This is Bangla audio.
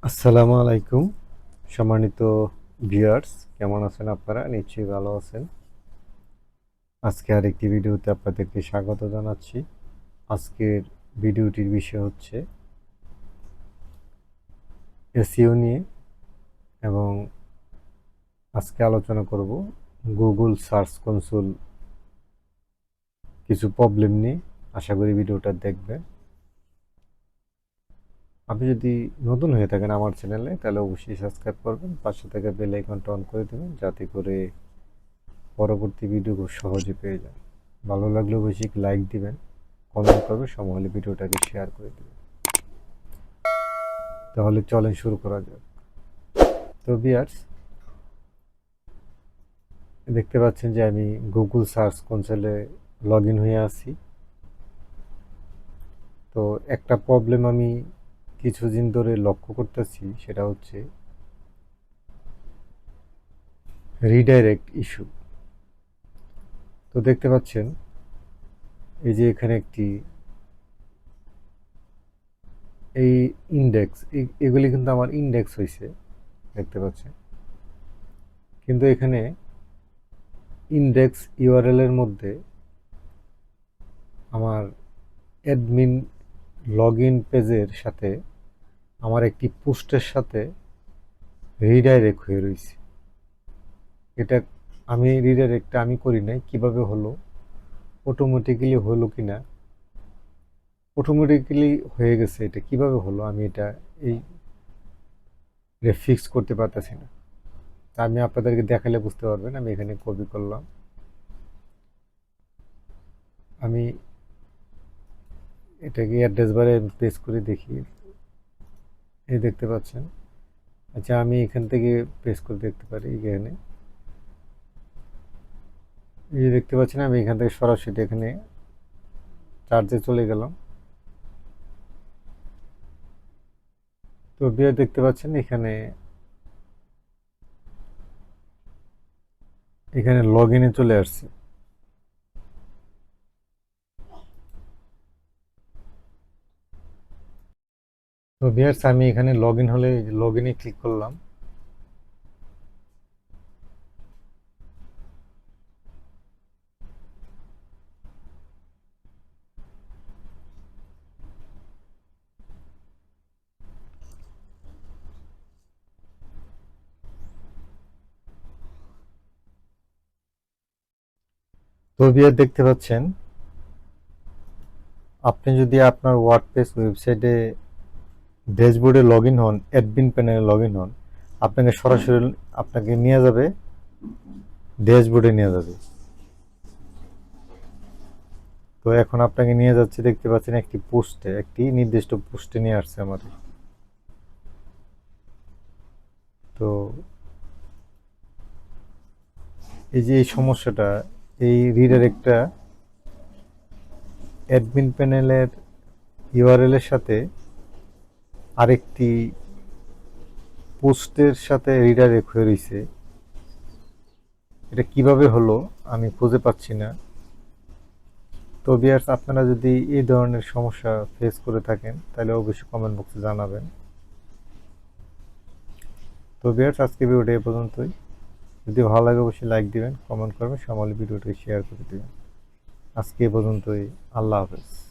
আসসালামু আলাইকুম সম্মানিত ভিউয়ার্স, কেমন আছেন আপনারা? নিশ্চয়ই ভালো আছেন। আজকে আরেকটি ভিডিওতে আপনাদেরকে স্বাগত জানাচ্ছি। আজকের ভিডিওটির বিষয় হচ্ছে এসইও নিয়ে, এবং আজকে আলোচনা করব গুগল সার্চ কনসোল কিছু প্রবলেম নিয়ে। আশা করি ভিডিওটা দেখবেন। আপনি যদি নতুন হয়ে থাকেন আমার চ্যানেলে, তাহলে অবশ্যই সাবস্ক্রাইব করবেন, পাশে থেকে বেল আইকনটা অন করে দেবেন, যাতে করে পরবর্তী ভিডিও খুব সহজে পেয়ে যান। ভালো লাগলে অবশ্যই লাইক দিবেন, কমেন্ট করবেন, সময় হলে ভিডিওটাকে শেয়ার করে দেবেন। তাহলে চলেন শুরু করা যাক। তো ভিউয়ার্স, দেখতে পাচ্ছেন যে আমি গুগল সার্চ কনসোলে লগ ইন হয়ে আছি। তো একটা প্রবলেম আমি কিছুদিন ধরে লক্ষ্য করতেছি, সেটা হচ্ছে রিডাইরেক্ট ইস্যু। তো দেখতে পাচ্ছেন এই যে এখানে একটি এই ইন্ডেক্স, এগুলি কিন্তু আমার ইন্ডেক্স হয়েছে, দেখতে পাচ্ছেন। কিন্তু এখানে ইন্ডেক্স ইউআরএল এর মধ্যে আমার অ্যাডমিন লগ ইন পেজের সাথে আমার একটি পোস্টের সাথে রিডাইরেক্ট হয়ে রয়েছে। এটা আমি রিডাইরেক্টটা আমি করি নাই, কিভাবে হলো, অটোমেটিক্যালি হলো কিনা, অটোমেটিক্যালি হয়ে গেছে, এটা কিভাবে হলো আমি এটা এই ফিক্স করতে পারতেছি না। তা আমি আপনাদেরকে দেখালে বুঝতে পারবেন। আমি এখানে কপি করলাম, আমি এটাকে অ্যাড্রেস বারে পেস্ট করে দেখি। এই দেখতে পাচ্ছেন। আচ্ছা, আমি এখান থেকে পেস্ট করে দেখতে পারি। এখানে এই যে দেখতে পাচ্ছেন, আমি এখান থেকে সরাসরি এখানে চার্জে চলে গেলাম। তো বিয়ার দেখতে পাচ্ছেন এখানে এখানে লগ ইনে চলে আসছে। তো বিয়ার্স, আমি এখানে লগ ইন হলে লগ ইনে ক্লিক করলাম। তো বিয়ার দেখতে পাচ্ছেন, আপনি যদি আপনার ওয়ার্ডপ্রেস ওয়েবসাইটে ড্যাশবোর্ডে লগ ইন হন, অ্যাডমিন প্যানেলে লগ ইন হন, আপনাকে সরাসরি আপনাকে নিয়ে যাবে ড্যাশবোর্ডে নিয়ে যাবে। তো এখন আপনাকে নিয়ে যাচ্ছে, দেখতে পাচ্ছেন একটি পোস্টে, একটি নির্দিষ্ট পোস্টে নিয়ে আসছে আমাদের। তো এই যে এই সমস্যাটা, এই রিডাইরেক্টটা অ্যাডমিন প্যানেলের ইউআরএল এর সাথে আরেকটি পোস্টের সাথে রিডাইরেক্ট হয়ে রয়েছে। এটা কিভাবে হলো আমি খুঁজে পাচ্ছি না। তো ভিউয়ার্স, আপনারা যদি এই ধরনের সমস্যা ফেস করে থাকেন, তাহলে অবশ্যই কমেন্ট বক্সে জানাবেন। তো ভিউয়ার্স, আজকে ভিডিওটা এ পর্যন্তই। যদি ভালো লাগে অবশ্যই লাইক দিবেন, কমেন্ট করবেন, সময় ভিডিওটা শেয়ার করে দিবেন। আজকে এ পর্যন্তই। আল্লাহ হাফেজ।